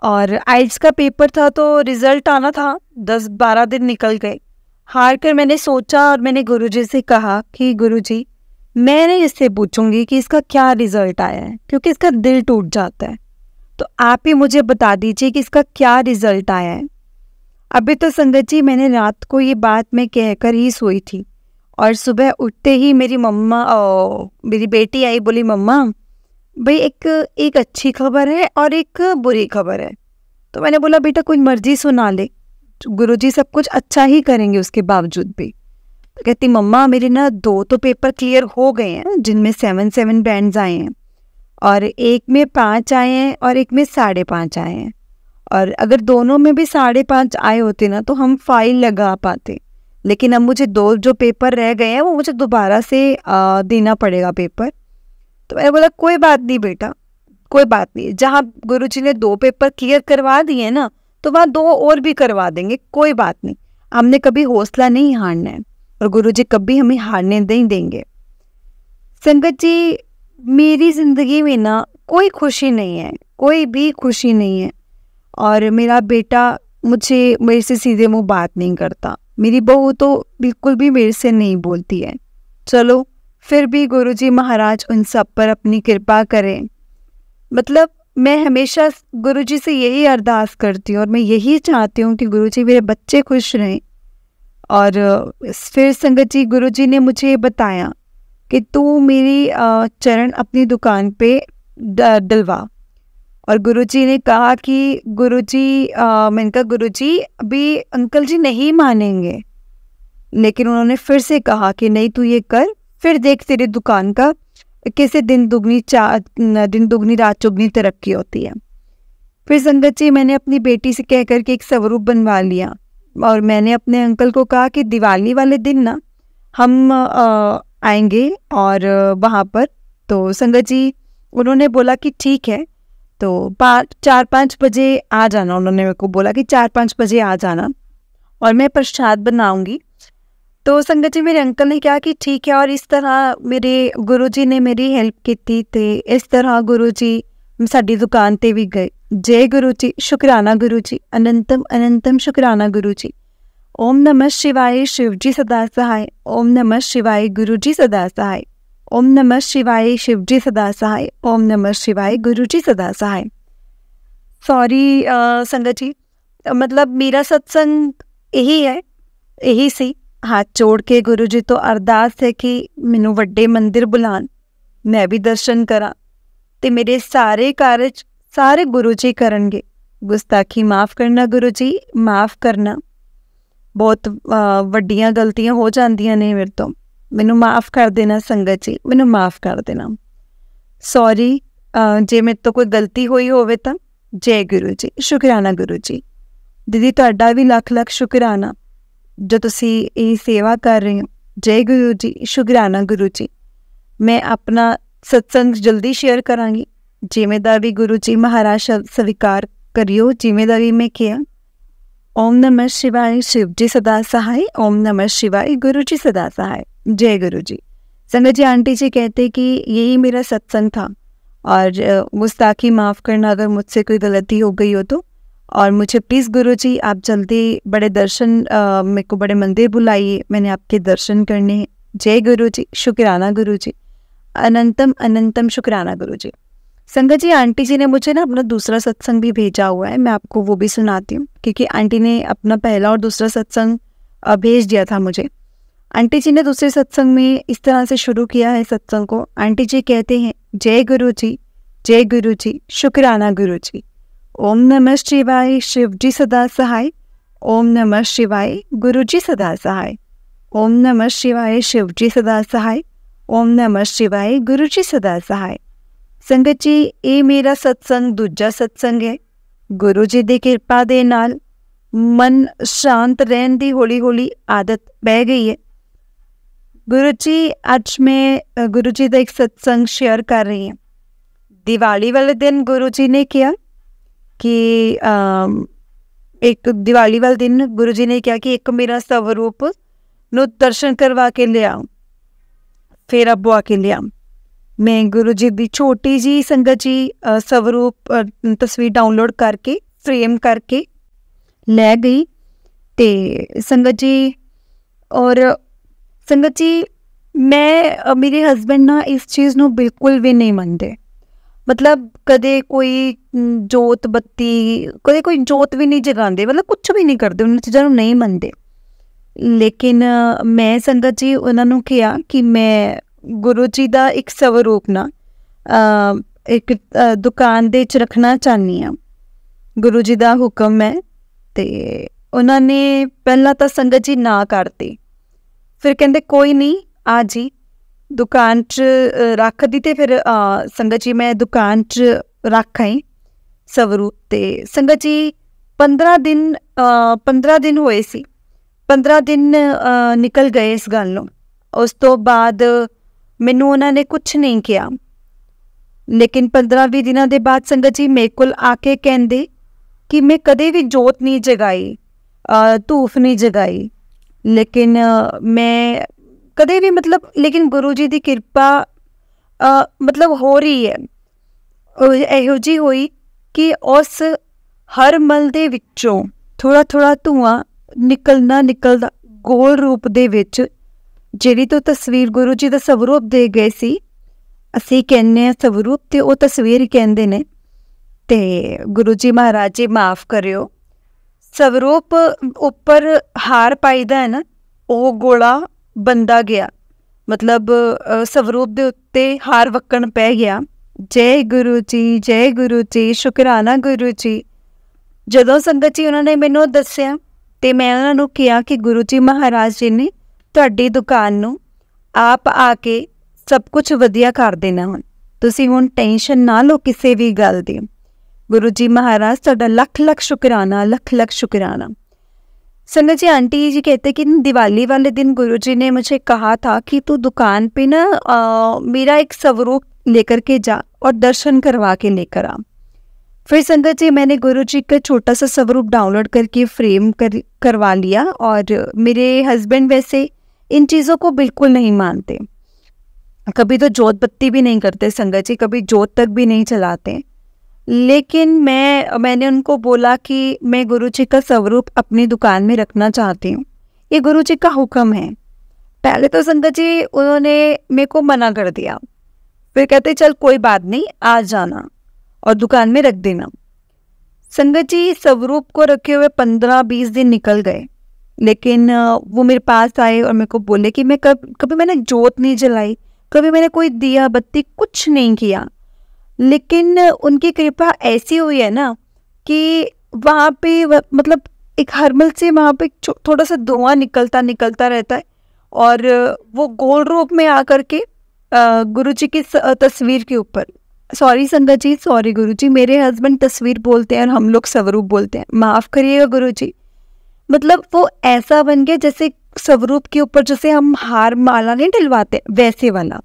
और आइल्स का पेपर था तो रिज़ल्ट आना था, 10-12 दिन निकल गए। हार कर मैंने सोचा और मैंने गुरुजी से कहा कि गुरुजी मैंने इससे पूछूंगी कि इसका क्या रिज़ल्ट आया है, क्योंकि इसका दिल टूट जाता है, तो आप ही मुझे बता दीजिए कि इसका क्या रिज़ल्ट आया है। अभी तो संगत जी मैंने रात को ये बात मैं कहकर ही सोई थी, और सुबह उठते ही मेरी बेटी आई, बोली मम्मा भाई एक अच्छी खबर है और एक बुरी खबर है। तो मैंने बोला बेटा कुछ मर्जी सुना ले, गुरुजी सब कुछ अच्छा ही करेंगे उसके बावजूद भी। तो कहती मम्मा मेरे ना 2 तो पेपर क्लियर हो गए हैं जिनमें 7 बैंड्स आए हैं, और एक में 5 आए हैं और एक में 5.5 आए हैं, और अगर दोनों में भी 5.5 आए होते ना तो हम फाइल लगा पाते, लेकिन अब मुझे 2 जो पेपर रह गए हैं वो मुझे दोबारा से देना पड़ेगा पेपर। तो मैंने बोला कोई बात नहीं बेटा, कोई बात नहीं, जहाँ गुरुजी ने 2 पेपर क्लियर करवा दिए ना तो वहाँ 2 और भी करवा देंगे, कोई बात नहीं। हमने कभी हौसला नहीं हारना है और गुरुजी कभी हमें हारने नहीं देंगे। संगत जी, मेरी ज़िंदगी में ना कोई खुशी नहीं है, कोई भी खुशी नहीं है, और मेरा बेटा मेरे से सीधे मुँह बात नहीं करता, मेरी बहू तो बिल्कुल भी मेरे से नहीं बोलती है। चलो फिर भी गुरुजी महाराज उन सब पर अपनी कृपा करें। मतलब मैं हमेशा गुरुजी से यही अरदास करती हूँ और मैं यही चाहती हूँ कि गुरुजी मेरे बच्चे खुश रहें। और फिर संगत जी, गुरुजी ने मुझे बताया कि तू मेरी चरण अपनी दुकान पे डलवा। और गुरुजी ने कहा कि मैंने कहा गुरुजी अभी अंकल जी नहीं मानेंगे, लेकिन उन्होंने फिर से कहा कि नहीं तू ये कर, फिर देख तेरी दुकान का कैसे दिन दुगनी रात चुगनी तरक्की होती है। फिर संगत जी, मैंने अपनी बेटी से कह कर के एक स्वरूप बनवा लिया और मैंने अपने अंकल को कहा कि दिवाली वाले दिन ना हम आएंगे और वहाँ पर। तो संगत जी उन्होंने बोला कि ठीक है, तो 4-5 बजे आ जाना। उन्होंने मेरे को बोला कि 4-5 बजे आ जाना और मैं प्रसाद बनाऊंगी। तो संगत जी मेरे अंकल ने कहा कि ठीक है, और इस तरह मेरे गुरुजी ने मेरी हेल्प की थी। तो इस तरह गुरुजी साडी दुकान ते भी गए। जय गुरु जी, शुक्राना गुरु जी, अनंतम अनंतम शुक्राना गुरु जी। ओम नमः शिवाय, शिव जी सदा सहाय। ओम नमः शिवाय, गुरु जी सदा सहाय। ओम नमः शिवाय, शिव जी सदा सहाय। ओम नमः शिवाय, गुरु जी सदा सहाय। सॉरी संगत जी, मतलब मेरा सत्संग यही है, यही सी हाथ जोड़ के गुरु जी तो अरदास है कि मैनू वड्डे मंदिर बुलान, मैं भी दर्शन करा, ते मेरे सारे कारज सारे गुरु जी करनगे। गुस्ताखी माफ़ करना गुरु जी, माफ़ करना, बहुत वड्डियां गलतियां हो जांदियां ने मेरे तो, मैनू माफ़ कर देना संगत जी, मैनू माफ़ कर देना। सॉरी जे मेरे तो कोई गलती हुई होवे तां। जय गुरु जी, शुक्राना गुरु जी। दीदी तुहाडा भी लख लख शुक्राना जो तुसी ये सेवा कर रहे हो। जय गुरु जी, शुक्राना गुरु जी। मैं अपना सत्संग जल्दी शेयर करांगी, जिमें दा भी गुरु जी महाराज स्वीकार करियो, जिमें दा भी मैं किया। ओम नमः शिवाय, शिव जी सदा सहाय। ओम नमः शिवाय, गुरु जी सदा सहाय। जय गुरु जी। संगत जी, आंटी जी कहते कि यही मेरा सत्संग था और गुस्ताखी माफ़ करना अगर मुझसे कोई गलती हो गई हो तो। और मुझे प्लीज़ गुरु जी आप जल्दी बड़े दर्शन मेरे को बड़े मंदिर बुलाइए, मैंने आपके दर्शन करने हैं। जय गुरु जी, शुक्राना गुरु जी, अनंतम अनंतम शुक्राना गुरु जी। संगत जी, आंटी जी ने मुझे ना अपना दूसरा सत्संग भी भेजा हुआ है, मैं आपको वो भी सुनाती हूँ, क्योंकि आंटी ने अपना पहला और दूसरा सत्संग भेज दिया था मुझे। आंटी जी ने दूसरे सत्संग में इस तरह से शुरू किया है सत्संग को। आंटी जी कहते हैं, जय गुरु जी, जय गुरु जी, शुक्राना गुरु जी। ओम नमः शिवाय, शिव जी सदा सहाय। ओम नमः शिवाय, गुरु जी सदा सहाय। ओम नमः शिवाय, शिव जी सदा सहाय। ओम नमः शिवाय, गुरु जी सदा सहाय। संगत जी, ये मेरा सत्संग दूजा सत्संग है। गुरु जी की कृपा दे नाल मन शांत रहन दी हौली हौली आदत बह गई है। गुरु जी, आज मैं गुरु जी का एक सत्संग शेयर कर रही हूँ। दिवाली वाले दिन गुरु जी ने किया कि एक दिवाली वाले दिन गुरु जी ने क्या कि एक मेरा स्वरूप नो दर्शन करवा के ले आओ, फेरा बुआ के ले आओ। मैं गुरु जी की छोटी जी संगत जी स्वरूप तस्वीर डाउनलोड करके फ्रेम करके ले गई। ते संगत जी, और संगत जी मैं मेरे हस्बैंड ना इस चीज़ ਨੂੰ बिल्कुल भी नहीं मनते। मतलब कदे कोई जोत बत्ती, कदे कोई जोत भी नहीं जगाते, मतलब कुछ भी नहीं करते, उन चीज़ों ਨੂੰ नहीं मनते। लेकिन मैं संगत जी उन्होंने कहा कि मैं गुरु जी का एक स्वरूप ना ਇੱਕ ਦੁਕਾਨ ਦੇ 'ਚ ਰੱਖਣਾ ਚਾਹੁੰਦੀ ਹਾਂ। ਗੁਰੂ ਜੀ ਦਾ ਹੁਕਮ ਹੈ। ਅਤੇ ਉਹਨਾਂ ਨੇ ਪਹਿਲਾਂ ਤਾਂ ਸੰਗਤ ਜੀ ਨਾ ਕਰਤੀ, ਫਿਰ ਕਹਿੰਦੇ ਕੋਈ ਨਹੀਂ ਆ ਜੀ ਦੁਕਾਨ 'ਚ ਰੱਖ ਦੀ। ਅਤੇ ਫਿਰ ਸੰਗਤ ਜੀ ਮੈਂ ਦੁਕਾਨ 'ਚ ਰੱਖ ਆਈ ਸਵਰੂਪ। ਅਤੇ ਸੰਗਤ ਜੀ 15 ਦਿਨ ਹੋਏ ਸੀ, 15 ਦਿਨ ਨਿਕਲ ਗਏ ਇਸ ਗੱਲ ਨੂੰ। ਉਸ ਤੋਂ ਬਾਅਦ ਮੈਨੂੰ ਉਹਨਾਂ ਨੇ ਕੁਛ ਨਹੀਂ ਕਿਹਾ, ਲੇਕਿਨ 15-20 ਦਿਨਾਂ ਦੇ ਬਾਅਦ ਸੰਗਤ ਜੀ ਮੇਰੇ ਕੋਲ ਆ ਕੇ ਕਹਿੰਦੇ ਕਿ ਮੈਂ ਕਦੇ ਵੀ ਜੋਤ ਨਹੀਂ ਜਗਾਈ, ਧੂਫ ਨਹੀਂ ਜਗਾਈ, ਲੇਕਿਨ ਮੈਂ ਕਦੇ ਵੀ ਲੇਕਿਨ ਗੁਰੂ ਜੀ ਦੀ ਕਿਰਪਾ ਹੋ ਰਹੀ ਹੈ। ਇਹੋ ਜਿਹੀ ਹੋਈ ਕਿ ਉਸ ਹਰ ਮਲ ਦੇ ਵਿੱਚੋਂ ਥੋੜ੍ਹਾ ਥੋੜ੍ਹਾ ਧੂੰਆਂ ਨਿਕਲਦਾ ਗੋਲ ਰੂਪ ਦੇ ਵਿੱਚ, ਜਿਹੜੀ ਤੋਂ ਤਸਵੀਰ ਗੁਰੂ ਜੀ ਦਾ ਸਵਰੂਪ ਦੇ ਗਏ ਸੀ, ਅਸੀਂ ਕਹਿੰਦੇ ਹਾਂ ਸਵਰੂਪ ਅਤੇ ਉਹ ਤਸਵੀਰ ਹੀ ਕਹਿੰਦੇ ਨੇ। ਅਤੇ ਗੁਰੂ ਜੀ ਮਹਾਰਾਜ ਜੀ ਮਾफ़ ਕਰਿਓ, ਸਵਰੂਪ ਉੱਪਰ ਹਾਰ ਪਾਈਦਾ ਹੈ ਨਾ, ਉਹ ਗੋਲਾ ਬੰਦਾ ਗਿਆ, ਸਵਰੂਪ ਦੇ ਉੱਤੇ ਹਾਰ ਵੱਕਣ ਪੈ ਗਿਆ। ਜੈ ਗੁਰੂ ਜੀ, ਜੈ ਗੁਰੂ ਜੀ, ਸ਼ੁਕਰਾਨਾ ਗੁਰੂ ਜੀ। ਜਦੋਂ ਸੰਗਤ ਜੀ ਉਹਨਾਂ ਨੇ ਮੈਨੂੰ ਦੱਸਿਆ ਅਤੇ ਮੈਂ ਉਹਨਾਂ ਨੂੰ ਕਿਹਾ ਕਿ ਗੁਰੂ ਜੀ ਮਹਾਰਾਜ ਜੀ ਨੇ ਤੁਹਾਡੀ ਦੁਕਾਨ ਨੂੰ ਆਪ ਆ ਕੇ ਸਭ ਕੁਛ ਵਧੀਆ ਕਰ ਦੇਣਾ, ਤੁਸੀਂ ਹੁਣ ਟੈਨਸ਼ਨ ਨਾ ਲਓ ਕਿਸੇ ਵੀ ਗੱਲ ਦੀ। ਗੁਰੂ ਜੀ महाराज ਤੁਹਾਡਾ ਲੱਖ ਲੱਖ शुक्राना, लख लख शुक्राना। संगत जी, आंटी जी कहते कि दिवाली वाले दिन गुरु जी ने मुझे कहा था कि तू दुकान पे ना मेरा एक स्वरूप लेकर के जा और दर्शन करवा के लेकर आ। फिर संगत जी मैंने गुरु जी का छोटा सा स्वरूप डाउनलोड करके फ्रेम करवा लिया। और मेरे हस्बैंड वैसे इन चीज़ों को बिल्कुल नहीं मानते, कभी तो जोत बत्ती भी नहीं करते संगत जी, कभी जोत तक भी नहीं चलाते। लेकिन मैंने उनको बोला कि मैं गुरु जी का स्वरूप अपनी दुकान में रखना चाहती हूँ, ये गुरु जी का हुक्म है। पहले तो संगत जी उन्होंने मेरे को मना कर दिया, फिर कहते चल कोई बात नहीं, आ जाना और दुकान में रख देना। संगत जी स्वरूप को रखे हुए 15-20 दिन निकल गए, लेकिन वो मेरे पास आए और मेरे को बोले कि मैं कभी मैंने जोत नहीं जलाई, कभी मैंने कोई दिया बत्ती कुछ नहीं किया, लेकिन उनकी कृपा ऐसी हुई है ना कि वहाँ पे एक हरमल से वहाँ पे थोड़ा सा धुआं निकलता रहता है और वो गोल रूप में आकर के गुरु जी की तस्वीर के ऊपर, सॉरी संगत जी, सॉरी गुरु जी, मेरे हस्बैंड तस्वीर बोलते हैं और हम लोग स्वरूप बोलते हैं, माफ़ करिएगा गुरु जी। वो ऐसा बन गया जैसे स्वरूप के ऊपर जैसे हम हार माला नहीं डलवाते वैसे वाला।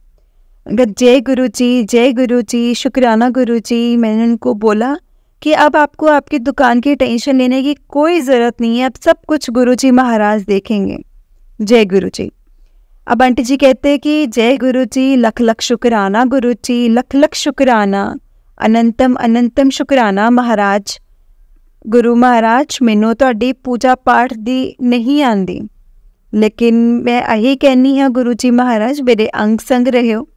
जय गुरु जी, जय गुरु जी, शुक्राना गुरु जी। मैंने उनको बोला कि अब आपको आपकी दुकान की टेंशन लेने की कोई ज़रूरत नहीं है, अब सब कुछ गुरु जी महाराज देखेंगे। जय गुरु जी। अब आंटी जी कहते हैं कि जय गुरु जी, लख लख शुक्राना गुरु जी, लख लख शुक्राना, अनंतम अनंतम शुक्राना महाराज। गुरु महाराज मैनू तुहाडी पूजा पाठ दी नहीं आंदी, लेकिन मैं यही कहनी हाँ गुरु जी महाराज मेरे अंग संग रहियो,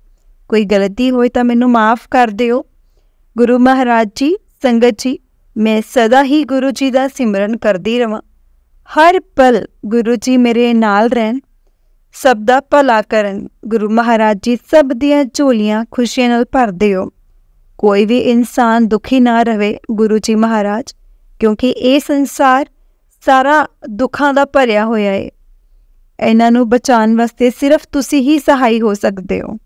कोई गलती होए तो मैनू माफ़ कर दिओ। गुरु महाराज जी, संगत जी, मैं सदा ही गुरु जी का सिमरन करती रवां, हर पल गुरु जी मेरे नाल रहन, सब दा भला करन। गुरु महाराज जी सब दियां झोलियां खुशियां नाल भर दिओ, कोई भी इंसान दुखी ना रहे गुरु जी महाराज, क्योंकि ये संसार सारा दुखां दा भरिया होया है, इन्हां नूं बचाउण वास्ते सिर्फ तुसी ही सहाय हो सकते हो।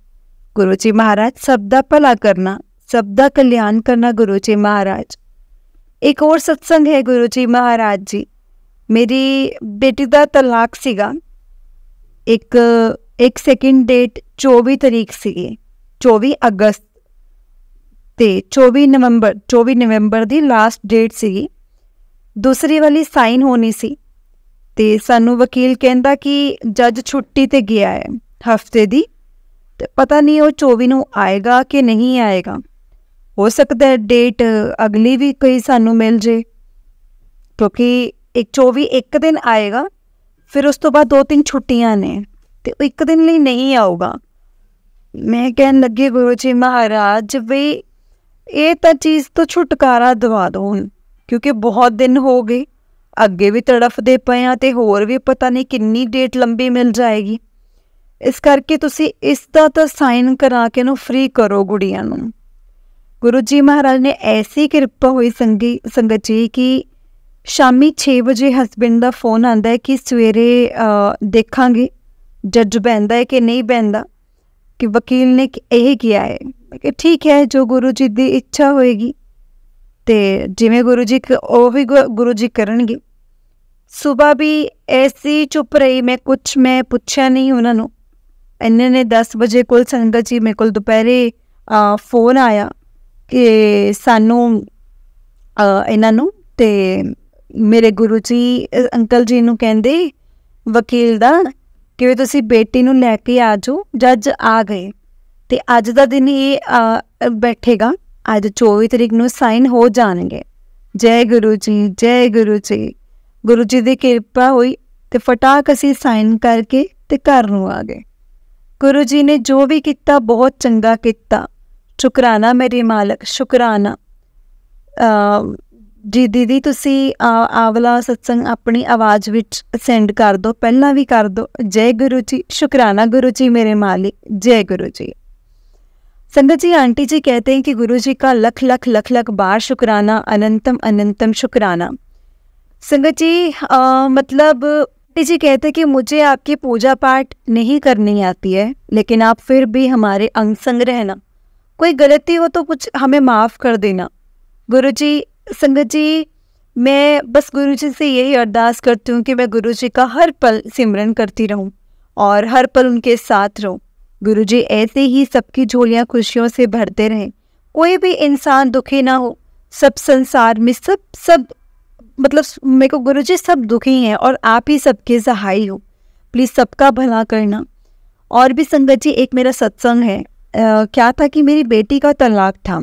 गुरु जी महाराज सब दा भला करना, सब दा कल्याण करना गुरु जी महाराज। एक और सत्संग है गुरु जी महाराज जी, मेरी बेटी दा तलाक सीगा, एक सेकंड डेट 24 तारीख सीगी, 24 अगस्त ते 24 नवंबर दी लास्ट डेट सीगी, दूसरी वाली साइन होनी सी ते सानू वकील कहंदा कि जज छुट्टी ते गया है हफ्ते दी, पता नहीं वो 24 नूं आएगा कि नहीं आएगा, हो सकता है डेट अगली भी कोई सानू मिल जाए, क्योंकि 24 एक दिन आएगा, फिर उस तो बाद 2-3 छुट्टियां ने, तो एक दिन लिए नहीं आऊगा। मैं कहन लगी गुरु जी महाराज भी ये तो चीज़ तो छुटकारा दवा दो हुण, क्योंकि बहुत दिन हो गए, अगे भी तड़फदे पे हाँ तो होर भी पता नहीं कितनी डेट लंबी मिल जाएगी, इस करके तुसी इसका तो साइन करा के नू फ्री करो गुड़िया नू। गुरु जी महाराज ने ऐसी कृपा हुई संगत जी कि शामी 6 वजे हसबैंड का फोन आता है कि सवेरे देखांगे जज बहता है कि नहीं बहता, कि वकील ने यही किया है। कि ठीक है, जो गुरु जी की इच्छा होएगी तो जिमें गुरु जी भी गुरु जी करनगे। सुबह भी ऐसी चुप रही, मैं पूछा नहीं उन्होंने। इन्होंने 10 बजे कोल संगत जी मेरे को दोपहरे फोन आया कि सानू इन्हों ते मेरे गुरु जी अंकल जी नूं कहंदे वकील दा कि तुसी बेटी नूं लैके आ जाओ, जज आ गए ते अज दा दिन ये बैठेगा, अज 24 तरीक नूं साइन हो जाणगे। जय गुरु जी, जय गुरु जी। गुरु जी की कृपा हुई तो फटाक असी साइन करके ते घर नूं आ गए। गुरु जी ने जो भी किया बहुत चंगा किया, शुकराना मेरे मालक, शुकराना। जी दीदी तुसी आवला सत्संग अपनी आवाज़ विच सेंड कर दो, पहला भी कर दो। जय गुरु जी, शुकराना गुरु जी मेरे मालिक, जय गुरु जी। संगत जी, आंटी जी कहते हैं कि गुरु जी का लख लख लख लख बार शुकराना, अनंतम अनंतम शुकराना। संगत जी मतलब आंटी जी कहते हैं कि मुझे आपकी पूजा पाठ नहीं करनी आती है, लेकिन आप फिर भी हमारे अंग संग रहना, कोई गलती हो तो कुछ हमें माफ़ कर देना। गुरु जी, संगत जी मैं बस गुरु जी से यही अरदास करती हूँ कि मैं गुरु जी का हर पल सिमरन करती रहूँ और हर पल उनके साथ रहूँ। गुरु जी ऐसे ही सबकी झोलियाँ खुशियों से भरते रहें, कोई भी इंसान दुखी ना हो। सब संसार में सब मतलब मेरे को गुरु जी सब दुखी हैं और आप ही सबके सहाय हो, प्लीज़ सबका भला करना। और भी संगत जी, एक मेरा सत्संग है, क्या था कि मेरी बेटी का तलाक था,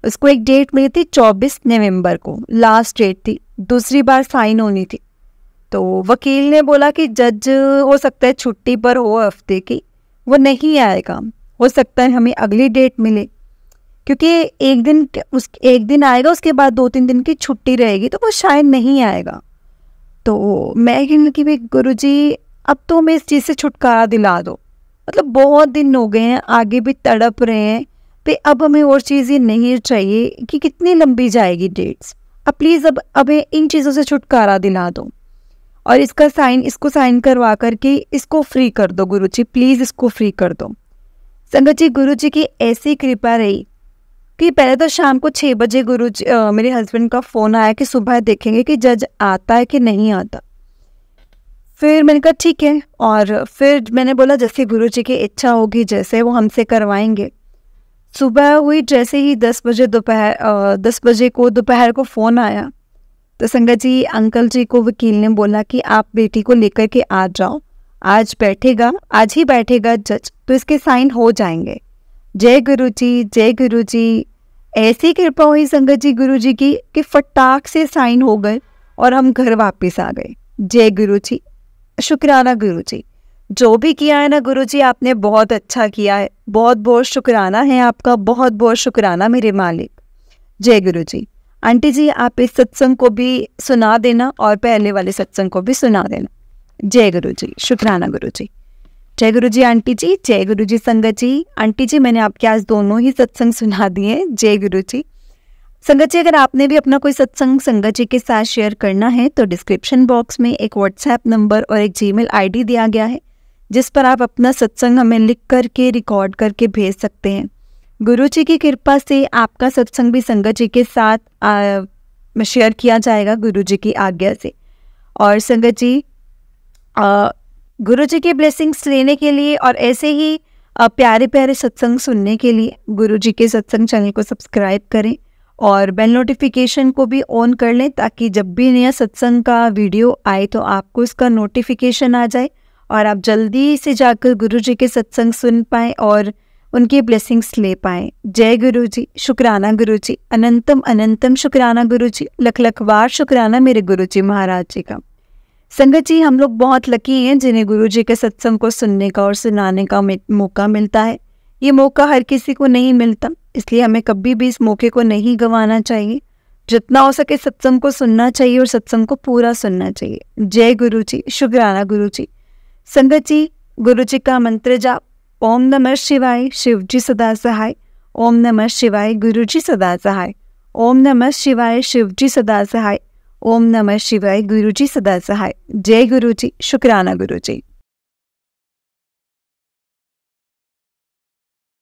उसको एक डेट मिली थी 24 नवंबर को, लास्ट डेट थी, दूसरी बार साइन होनी थी। तो वकील ने बोला कि जज हो सकता है छुट्टी पर हो हफ्ते की, वो नहीं आएगा, हो सकता है हमें अगली डेट मिले, क्योंकि एक दिन आएगा, उसके बाद 2-3 दिन की छुट्टी रहेगी, तो वो शायद नहीं आएगा। तो मैं कहने लगी भाई गुरु जी अब तो हमें इस चीज़ से छुटकारा दिला दो, मतलब बहुत दिन हो गए हैं, आगे भी तड़प रहे हैं, तो अब हमें और चीज़ें नहीं चाहिए कि कितनी लंबी जाएगी डेट्स, अब प्लीज़ अब इन चीज़ों से छुटकारा दिला दो और इसको साइन करवा करके इसको फ्री कर दो गुरु जी, प्लीज़ इसको फ्री कर दो। संगत जी, गुरु जी की ऐसी कृपा रही कि पहले तो शाम को 6 बजे गुरु जी मेरे हस्बैंड का फ़ोन आया कि सुबह देखेंगे कि जज आता है कि नहीं आता। फिर मैंने कहा ठीक है, और फिर मैंने बोला जैसे गुरु जी की इच्छा होगी, जैसे वो हमसे करवाएंगे। सुबह हुई, जैसे ही 10 बजे को दोपहर को फ़ोन आया, तो संगत जी अंकल जी को वकील ने बोला कि आप बेटी को लेकर के आ जाओ, आज ही बैठेगा जज, तो इसके साइन हो जाएंगे। जय गुरु जी, जय गुरु जी। ऐसी कृपा हुई संगत जी गुरु जी की कि फटाक से साइन हो गए और हम घर वापस आ गए। जय गुरु जी, शुक्राना गुरु जी। जो भी किया है ना गुरु जी, आपने बहुत अच्छा किया है, बहुत बहुत शुक्राना है आपका, बहुत बहुत शुक्राना मेरे मालिक। जय गुरु जी। आंटी जी आप इस सत्संग को भी सुना देना और पहले वाले सत्संग को भी सुना देना। जय गुरु जी, शुक्राना गुरु जी। जय गुरु जी आंटी जी, जय गुरु जी संगत जी। आंटी जी मैंने आपके आज दोनों ही सत्संग सुना दिए। जय गुरु जी। संगत जी, अगर आपने भी अपना कोई सत्संग संगत जी के साथ शेयर करना है तो डिस्क्रिप्शन बॉक्स में एक व्हाट्सएप नंबर और एक जीमेल आईडी दिया गया है, जिस पर आप अपना सत्संग हमें लिख करके रिकॉर्ड करके भेज सकते हैं। गुरु जी की कृपा से आपका सत्संग भी संगत जी के साथ शेयर किया जाएगा गुरु जी की आज्ञा से। और संगत जी गुरु जी के ब्लेसिंग्स लेने के लिए और ऐसे ही प्यारे प्यारे सत्संग सुनने के लिए गुरु जी के सत्संग चैनल को सब्सक्राइब करें और बेल नोटिफिकेशन को भी ऑन कर लें, ताकि जब भी नया सत्संग का वीडियो आए तो आपको इसका नोटिफिकेशन आ जाए और आप जल्दी से जाकर गुरु जी के सत्संग सुन पाएँ और उनकी ब्लेसिंग्स ले पाएँ। जय गुरु जी, शुक्राना गुरु जी, अनंतम अनंतम शुक्राना गुरु जी, लख लख बार शुक्राना मेरे गुरु जी महाराज जी का। संगत जी, हम लोग बहुत लकी हैं जिन्हें गुरु जी के सत्संग को सुनने का और सुनाने का मौका मिलता है। ये मौका हर किसी को नहीं मिलता, इसलिए हमें कभी भी इस मौके को नहीं गंवाना चाहिए। जितना हो सके सत्संग को सुनना चाहिए और सत्संग को पूरा सुनना चाहिए। जय गुरु जी, शुक्राना गुरु जी। संगत जी, गुरु जी का मंत्र जाप ओम नमः शिवाय, शिव जी सदा सहाय। ओम नमः शिवाय गुरुजी सदा सहाय। ओम नमः शिवाय शिवजी सदा सहाय। ओम नमः शिवाय गुरुजी सदा सहाय। जय गुरुजी, शुक्राना गुरुजी।